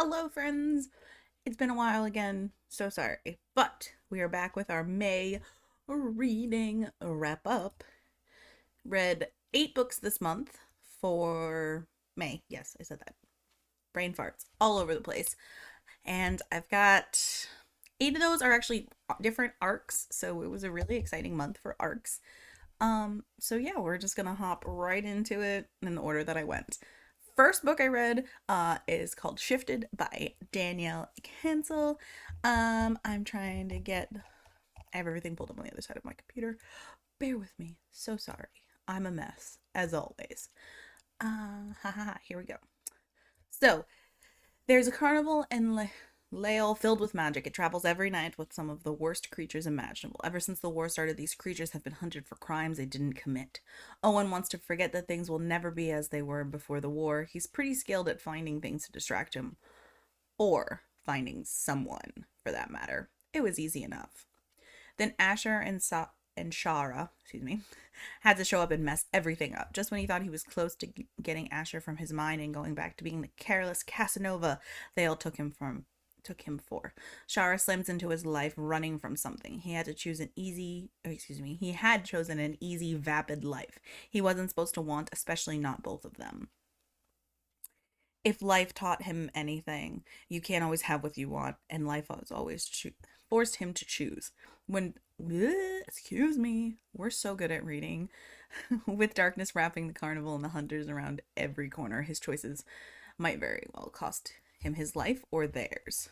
Hello, friends. It's been a while again. So sorry. But we are back with our May reading wrap up. Read 8 books this month for May. Yes, I said that. Brain farts all over the place. And I've got 8 of those are actually different arcs. So it was a really exciting month for arcs. So yeah, we're just gonna hop right into it in the order that I went. First book I read is called Shifted by Danielle Cancel. I'm trying to get I have everything pulled up on the other side of my computer. Bear with me. So sorry. I'm a mess, as always. Here we go. So there's a carnival in Lael filled with magic. It travels every night with some of the worst creatures imaginable. Ever since the war started, these creatures have been hunted for crimes they didn't commit. Owen wants to forget that things will never be as they were before the war. He's pretty skilled at finding things to distract him, or finding someone, for that matter. It was easy enough. Then Asher and Shara, had to show up and mess everything up. Just when he thought he was close to getting Asher from his mind and going back to being the careless Casanova they all took him for. Shara slams into his life running from something. He had chosen an easy, vapid life. He wasn't supposed to want, especially not both of them. If life taught him anything, you can't always have what you want, and life has always forced him to choose. Excuse me, we're so good at reading. With darkness wrapping the carnival and the hunters around every corner, his choices might very well cost him his life or theirs.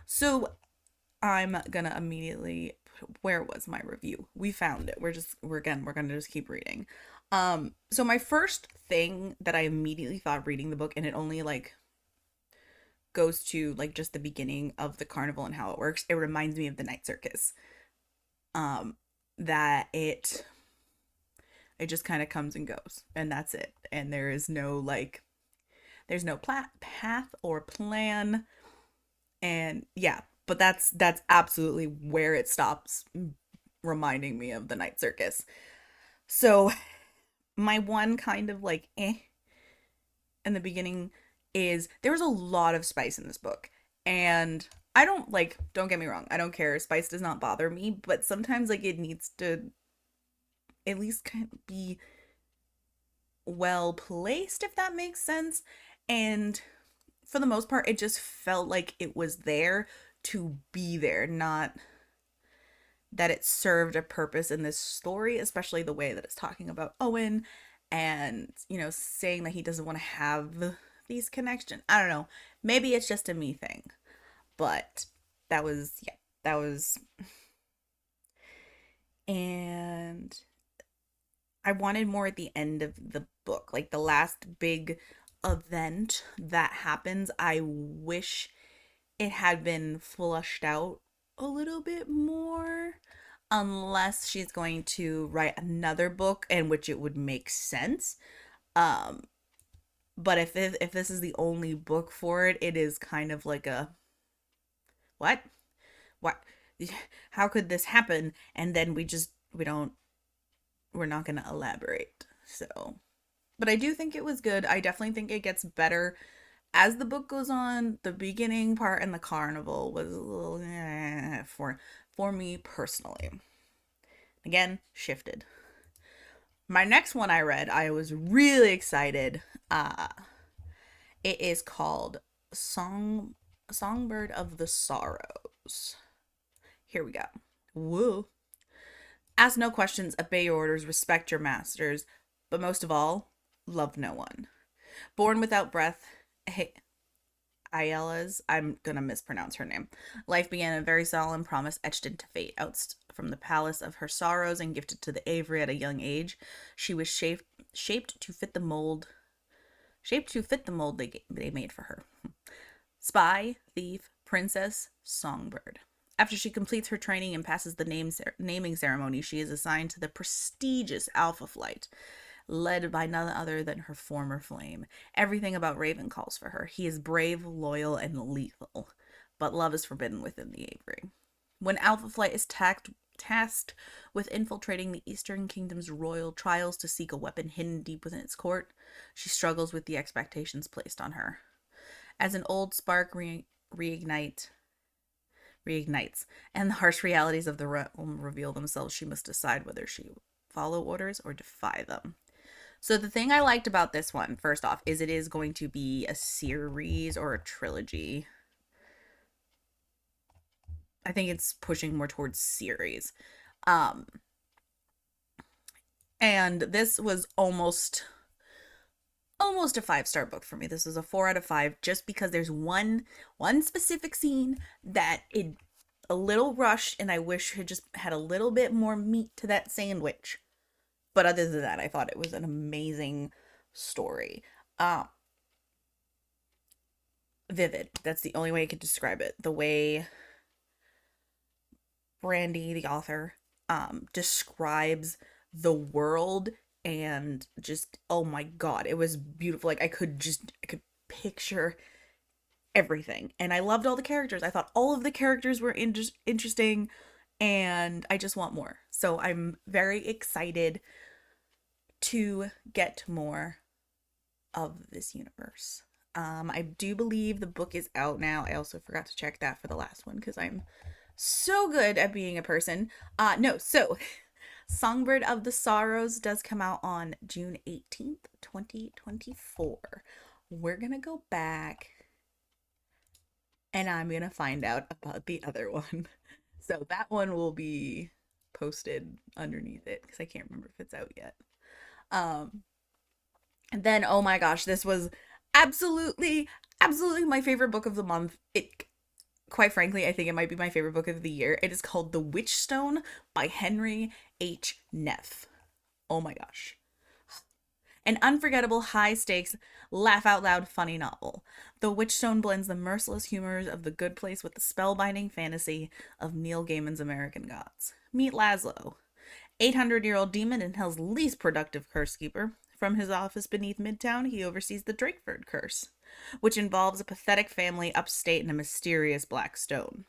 So I'm gonna immediately, where was my review? We found it. We're gonna just keep reading. So my first thing that I immediately thought reading the book, and it only like goes to like just the beginning of the carnival and how it works, it reminds me of the night circus. That it just kind of comes and goes, and that's it. And there's no path or plan, and yeah, but that's absolutely where it stops, reminding me of the night circus. So my one kind of like in the beginning is there was a lot of spice in this book. And I don't get me wrong, I don't care. Spice does not bother me, but sometimes like it needs to at least kind of be well placed, if that makes sense. And for the most part, it just felt like it was there to be there, not that it served a purpose in this story, especially the way that it's talking about Owen and, saying that he doesn't want to have these connections. I don't know. Maybe it's just a me thing, but yeah, that was, and I wanted more at the end of the book, like the last big event that happens. I wish it had been flushed out a little bit more, unless she's going to write another book in which it would make sense. Um, but if this is the only book for it, it is kind of like a what? What? How could this happen? And then we're not going to elaborate. So, but I do think it was good. I definitely think it gets better as the book goes on. The beginning part and the carnival was a little for me personally. Again, shifted. My next one I read, I was really excited. It is called Songbird of the Sorrows. Here we go. Woo. Ask no questions, obey your orders, respect your masters, but most of all, love no one. Born without breath, Ayala's, I'm gonna mispronounce her name. Life began a very solemn promise etched into fate. Out from the palace of her sorrows and gifted to the Avery at a young age, she was shaped to fit the mold, they made for her. Spy, thief, princess, songbird. After she completes her training and passes the naming ceremony, she is assigned to the prestigious Alpha Flight, led by none other than her former flame. Everything about Raven calls for her. He is brave, loyal, and lethal, but love is forbidden within the Avery. When Alpha Flight is tasked with infiltrating the Eastern Kingdom's royal trials to seek a weapon hidden deep within its court, she struggles with the expectations placed on her. As an old spark reignites, and the harsh realities of the realm reveal themselves, she must decide whether she follow orders or defy them. So the thing I liked about this one, first off, is it is going to be a series or a trilogy. I think it's pushing more towards series. Um and this was almost a 5-star book for me. This is a 4 out of 5 just because there's one specific scene that it a little rushed and I wish it just had a little bit more meat to that sandwich. But other than that, I thought it was an amazing story. Um Vivid. That's the only way I could describe it. The way Braidee, the author, describes the world and just oh my god, it was beautiful. Like I could picture everything, and I loved all the characters. I thought all of the characters were interesting, and I just want more. So I'm very excited to get more of this universe. I do believe the book is out now. I also forgot to check that for the last one because I'm so good at being a person. No, so Songbird of the Sorrows does come out on June 18th, 2024. We're gonna go back and I'm gonna find out about the other one. So that one will be posted underneath it because I can't remember if it's out yet. Um, and then oh my gosh, this was absolutely my favorite book of the month. It quite frankly, I think it might be my favorite book of the year. It is called The Witchstone by Henry H. Neff. Oh my gosh. An unforgettable, high stakes, laugh out loud funny novel. The Witchstone blends the merciless humors of The Good Place with the spellbinding fantasy of Neil Gaiman's American Gods. Meet Laszlo, 800-year-old demon and hell's least productive curse keeper. From his office beneath Midtown, he oversees the Drakeford curse, which involves a pathetic family upstate and a mysterious black stone.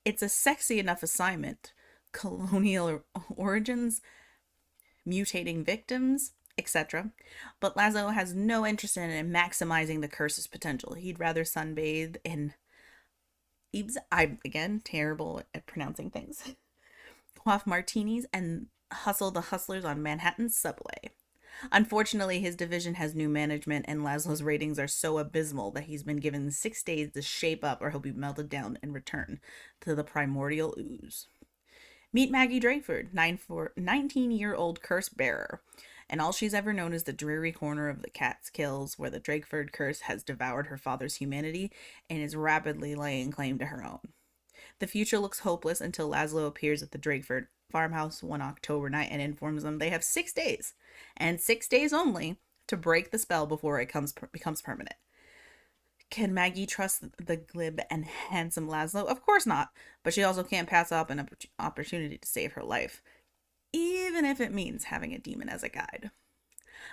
It's a sexy enough assignment. Colonial origins, mutating victims, etc. But Laszlo has no interest in maximizing the curse's potential. He'd rather sunbathe in I'm again terrible at pronouncing things. Quaff martinis and hustle the hustlers on Manhattan's subway. Unfortunately, his division has new management, and Laszlo's ratings are so abysmal that he's been given 6 days to shape up or he'll be melted down and return to the primordial ooze. Meet Maggie Drakeford, 19-year-old curse bearer, and all she's ever known is the dreary corner of the Catskills where the Drakeford curse has devoured her father's humanity and is rapidly laying claim to her own. The future looks hopeless until Laszlo appears at the Drakeford farmhouse one October night and informs them they have 6 days, and 6 days only, to break the spell before it becomes permanent. Can Maggie trust the glib and handsome Laszlo? Of course not, but she also can't pass up an opportunity to save her life, even if it means having a demon as a guide.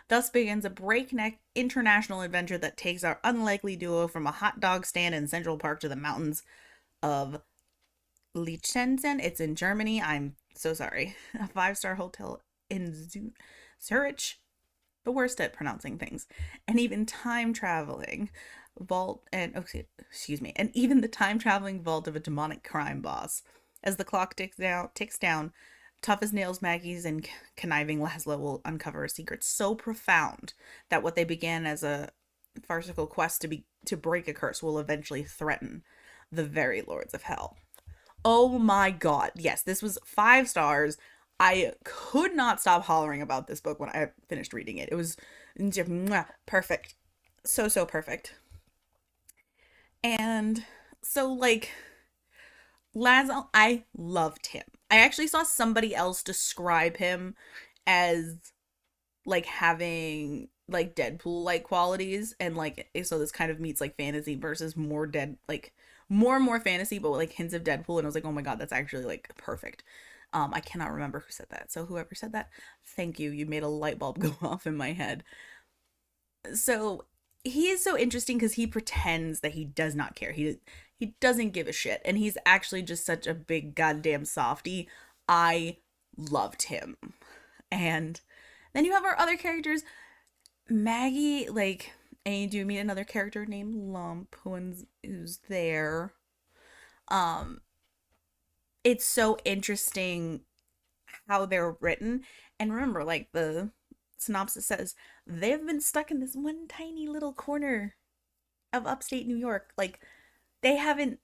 Thus begins a breakneck international adventure that takes our unlikely duo from a hot dog stand in Central Park to the mountains of Liechtenstein. It's in Germany. I'm so sorry. A 5-star hotel in Zurich. The worst at pronouncing things. And even time traveling vault and and even the time traveling vault of a demonic crime boss. As the clock ticks down, tough as nails Maggie's and conniving Laszlo will uncover a secret so profound that what they began as a farcical quest to break a curse will eventually threaten the very lords of hell. Oh my god. Yes, this was 5 stars. I could not stop hollering about this book when I finished reading it. It was perfect. So perfect. And so like Laszlo, I loved him. I actually saw somebody else describe him as like having like Deadpool like qualities, and like so this kind of meets like fantasy versus more and more fantasy but with like hints of Deadpool, and I was like, oh my god, that's actually like perfect. I cannot remember who said that, so whoever said that, thank you, you made a light bulb go off in my head. So he is so interesting because he pretends that he does not care. He doesn't give a shit, and he's actually just such a big goddamn softy. I loved him. And then you have our other characters. Maggie, like, And you do meet another character named Lump who's there. Um, it's so interesting how they're written. And remember, like the synopsis says, they've been stuck in this one tiny little corner of upstate New York. Like they haven't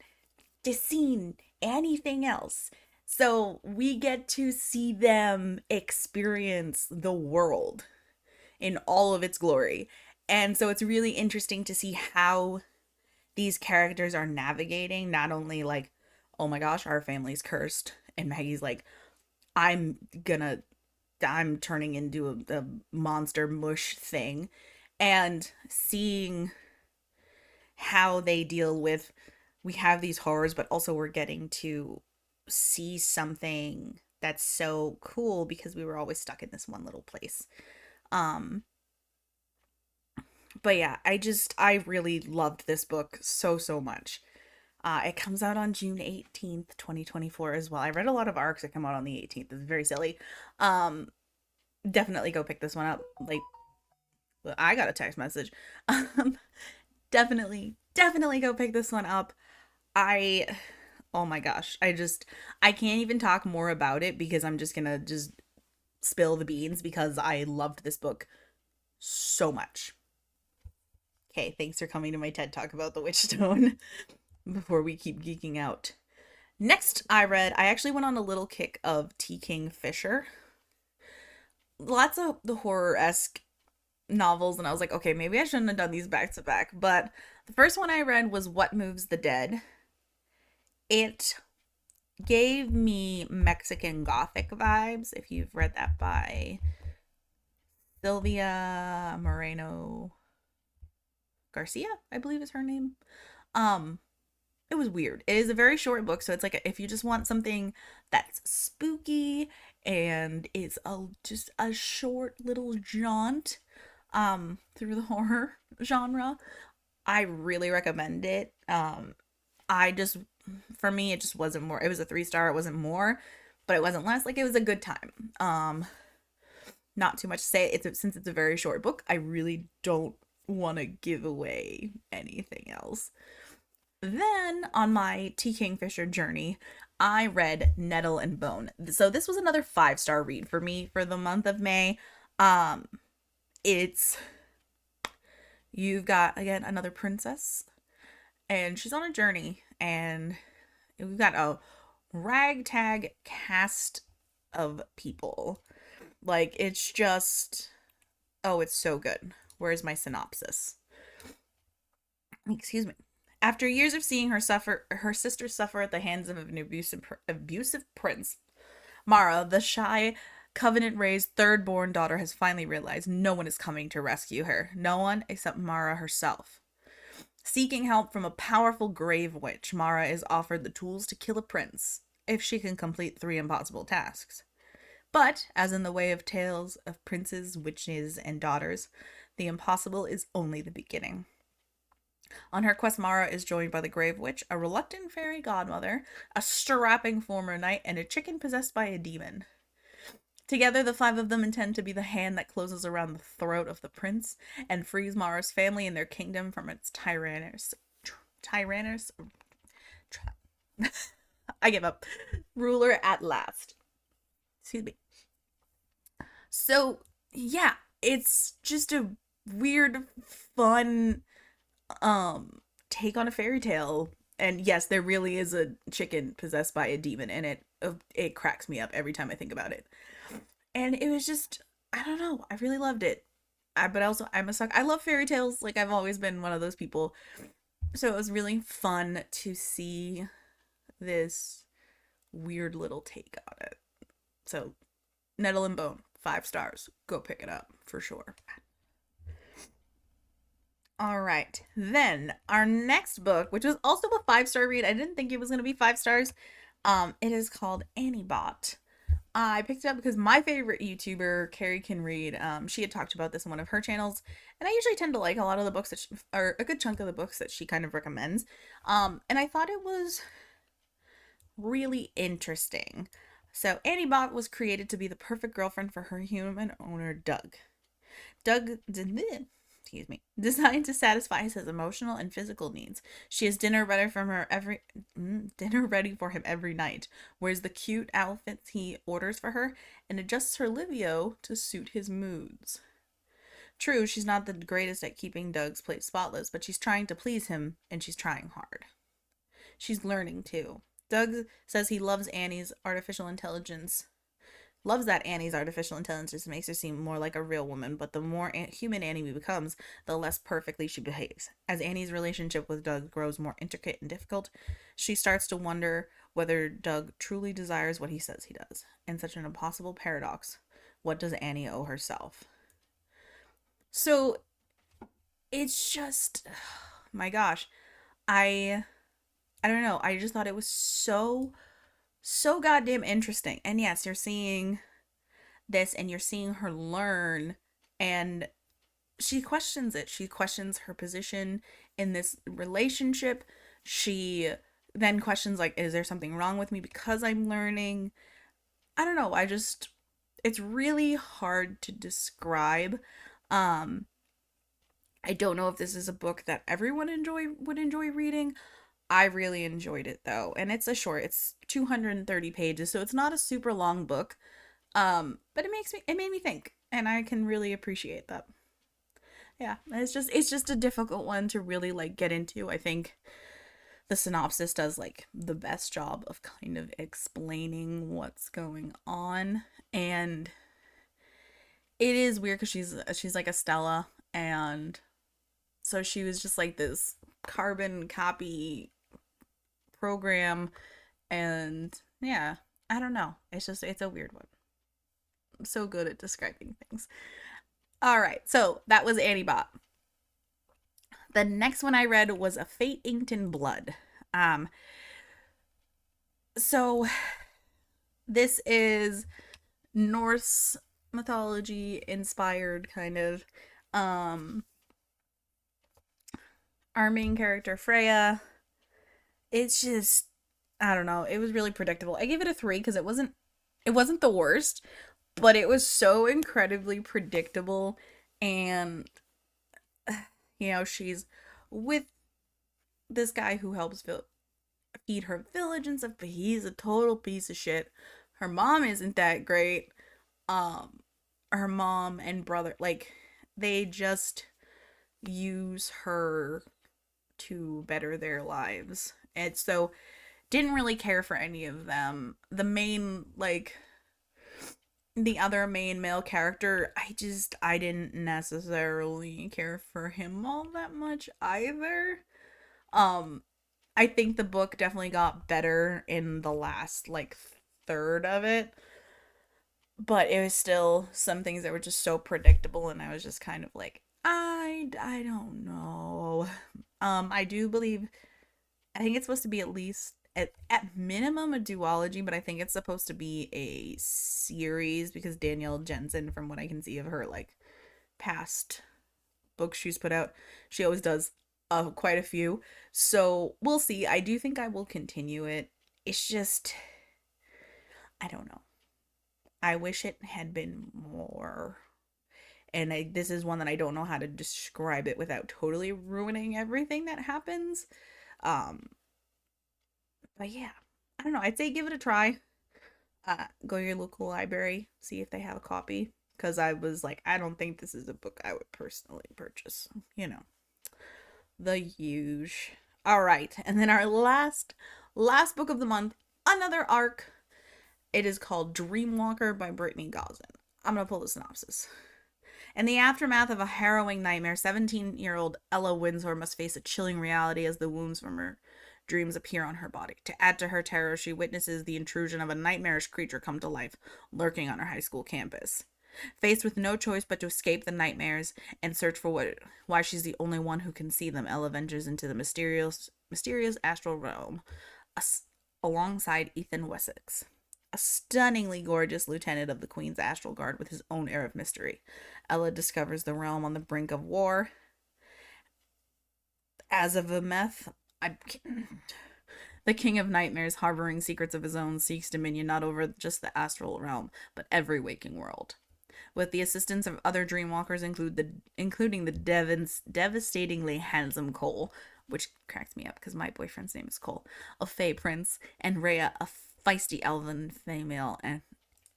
just seen anything else. So we get to see them experience the world in all of its glory. And so it's really interesting to see how these characters are navigating not only like, oh my gosh, our family's cursed. And Maggie's like, I'm gonna, I'm turning into a monster mush thing. And seeing how they deal with, we have these horrors, but also we're getting to see something that's so cool because we were always stuck in this one little place. Um, but yeah, I really loved this book so, so much. It comes out on June 18th, 2024 as well. I read a lot of arcs that come out on the 18th. It's very silly. Um, Definitely go pick this one up. Like, I got a text message. Um, definitely go pick this one up. I, oh my gosh, I can't even talk more about it because I'm just gonna just spill the beans because I loved this book so much. Okay, thanks for coming to my TED Talk about the Witchstone before we keep geeking out. Next, I actually went on a little kick of T. Kingfisher. Lots of the horror esque novels, and I was like, okay, maybe I shouldn't have done these back to back. But the first one I read was What Moves the Dead. It gave me Mexican Gothic vibes, if you've read that by Sylvia Moreno Garcia, I believe is her name. Um, it was weird. It is a very short book, so it's like if you just want something that's spooky and it's just a short little jaunt through the horror genre, I really recommend it. I just for me it just wasn't more. It was a 3 star, it wasn't more, but it wasn't less. Like it was a good time. Not too much to say. Since it's a very short book, I really don't want to give away anything else. Then on my T. Kingfisher journey, I read Nettle and Bone. So this was another 5 star read for me for the month of May. Um, it's you've got again another princess, and she's on a journey, and we've got a ragtag cast of people. Like it's just, oh, it's so good. Where's my synopsis? Excuse me. After years of seeing her sister suffer at the hands of an abusive prince, Mara, the shy, covenant-raised third-born daughter, has finally realized no one is coming to rescue her. No one except Mara herself. Seeking help from a powerful grave witch, Mara is offered the tools to kill a prince if she can complete 3 impossible tasks. But, as in the way of tales of princes, witches, and daughters, the impossible is only the beginning. On her quest, Mara is joined by the Grave Witch, a reluctant fairy godmother, a strapping former knight, and a chicken possessed by a demon. Together, the 5 of them intend to be the hand that closes around the throat of the prince and frees Mara's family and their kingdom from its tyrannous, I give up, ruler at last. Excuse me. So, yeah, it's just a weird, fun take on a fairy tale. And yes, there really is a chicken possessed by a demon, and it cracks me up every time I think about it. And it was just, I don't know, I really loved it. But also I'm a suck. I love fairy tales. Like I've always been one of those people. So it was really fun to see this weird little take on it. So Nettle and Bone, 5 stars. Go pick it up for sure. All right. Then our next book, which was also a 5 star read. I didn't think it was going to be 5 stars. It is called Annibot. I picked it up because my favorite YouTuber, Carrie Can Read, she had talked about this on one of her channels, and I usually tend to like a lot of the books that or a good chunk of the books that she kind of recommends. And I thought it was really interesting. So Annibot was created to be the perfect girlfriend for her human owner, Doug. Doug, excuse me, designed to satisfy his emotional and physical needs. She has dinner ready for him every night, wears the cute outfits he orders for her, and adjusts her livio to suit his moods. True, she's not the greatest at keeping Doug's plate spotless, but she's trying to please him, and she's trying hard. She's learning too. Doug says he loves that Annie's artificial intelligence makes her seem more like a real woman, but the more human Annie becomes, the less perfectly she behaves. As Annie's relationship with Doug grows more intricate and difficult, she starts to wonder whether Doug truly desires what he says he does. In such an impossible paradox, what does Annie owe herself? So it's just, my gosh, I I don't know. I just thought it was so goddamn interesting. And yes, you're seeing this and you're seeing her learn, and she questions it. She questions her position in this relationship. She then questions, like, is there something wrong with me because I'm learning? I don't know. It's really hard to describe. Um I don't know if this is a book that everyone would enjoy reading. I really enjoyed it though. And it's 230 pages, so it's not a super long book. But it made me think, and I can really appreciate that. Yeah, it's just a difficult one to really like get into. I think the synopsis does like the best job of kind of explaining what's going on, and it is weird because she's like a Stella, and so she was just like this carbon copy program, and yeah, I don't know. It's a weird one. I'm so good at describing things. All right, so that was Annie Bot. The next one I read was A Fate Inked in Blood. Um, so this is Norse mythology inspired kind of. Um, our main character Freya. It's just, I don't know. It was really predictable. I gave it a 3 because it wasn't the worst, but it was so incredibly predictable, and she's with this guy who helps feed her village and stuff, but he's a total piece of shit. Her mom isn't that great. Um, her mom and brother, like, they just use her to better their lives. And so didn't really care for any of them. The other main male character, I didn't necessarily care for him all that much either. Um I think the book definitely got better in the last like third of it, but it was still some things that were just so predictable, and I was just kind of like, I don't know. I do believe, I think it's supposed to be at least at minimum a duology, but I think it's supposed to be a series because Danielle Jensen, from what I can see of her like past books she's put out, she always does quite a few. So we'll see. I do think I will continue it. It's just, I don't know. I wish it had been more. And this is one that I don't know how to describe it without totally ruining everything that happens. Um, but yeah, I don't know. I'd say give it a try. Go to your local library, see if they have a copy. Because I was like, I don't think this is a book I would personally purchase. The huge. All right, and then our last book of the month, another arc. It is called Dreamwalker by Brittany Gossin. I'm gonna pull the synopsis. In the aftermath of a harrowing nightmare, 17-year-old Ella Windsor must face a chilling reality as the wounds from her dreams appear on her body. To add to her terror, she witnesses the intrusion of a nightmarish creature come to life, lurking on her high school campus. Faced with no choice but to escape the nightmares and search for why she's the only one who can see them, Ella ventures into the mysterious astral realm alongside Ethan Wessex, a stunningly gorgeous lieutenant of the Queen's Astral Guard with his own air of mystery. Ella discovers the realm on the brink of war. As of a meth, the King of Nightmares, harboring secrets of his own, seeks dominion not over just the astral realm, but every waking world. with the assistance of other dreamwalkers, including the devastatingly handsome Cole, which cracks me up because my boyfriend's name is Cole, a Fey prince, and Rhea, a feisty elven female, and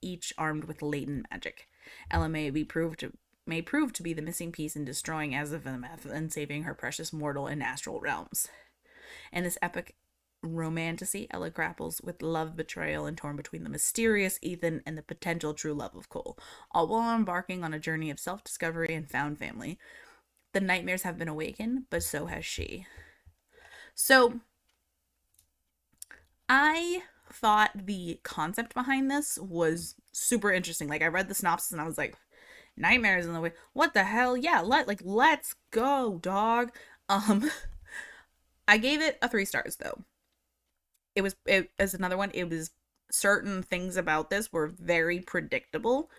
each armed with latent magic. Ella may prove to be the missing piece in destroying Azathoth and saving her precious mortal in astral realms. In this epic romantasy, Ella grapples with love, betrayal, and torn between the mysterious Ethan and the potential true love of Cole, all while embarking on a journey of self-discovery and found family. The nightmares have been awakened, but so has she. So, I thought the concept behind this was super interesting. Like, I read the synopsis and I was like, nightmares in the way. What the hell? Yeah, let's go, dog. I gave it a 3 stars though. It as another one. It was certain things about this were very predictable.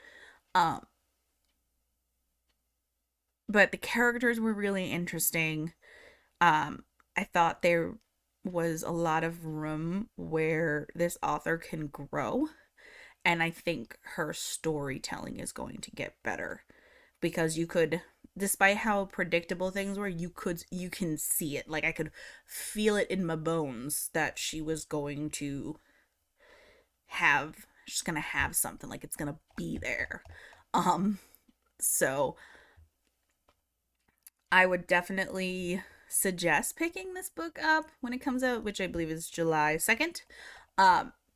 Um, but the characters were really interesting. I thought there was a lot of room where this author can grow, and I think her storytelling is going to get better because you could, despite how predictable things were, you can see it. Like I could feel it in my bones that she's going to have something, like it's gonna be there. um so I would definitely suggest picking this book up when it comes out, which I believe is July 2nd.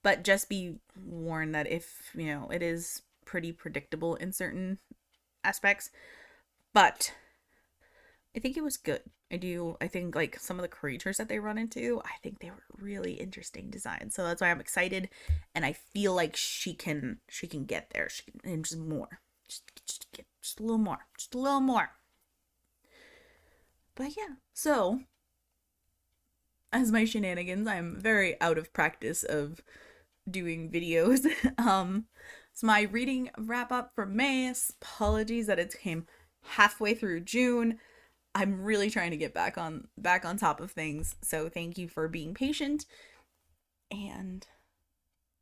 But just be warned that if, it is pretty predictable in certain aspects. But I think it was good. I think like some of the creatures that they run into, I think they were really interesting designs. So that's why I'm excited, and I feel like she can get there. She can, and just more. Just a little more. Just a little more. But yeah. So as my shenanigans, I'm very out of practice of doing videos. It's my reading wrap up for May. Apologies that it came halfway through June. I'm really trying to get back on top of things. So thank you for being patient. And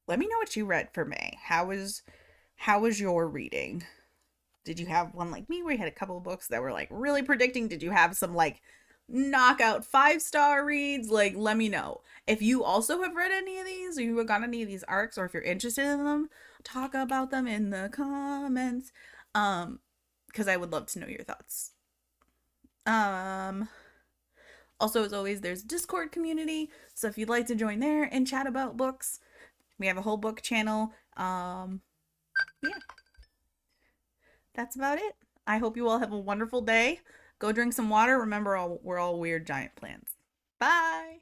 let me know what you read for May. How was your reading? Did you have one like me where you had a couple of books that were like really predicting? Did you have some like knockout 5-star reads? Like, let me know. If you also have read any of these, or you have got any of these arcs, or if you're interested in them, talk about them in the comments. Because I would love to know your thoughts. Um, Also, as always, there's Discord community. So if you'd like to join there and chat about books, we have a whole book channel. Yeah, that's about it. I hope you all have a wonderful day. Go drink some water. Remember, we're all weird giant plants. Bye.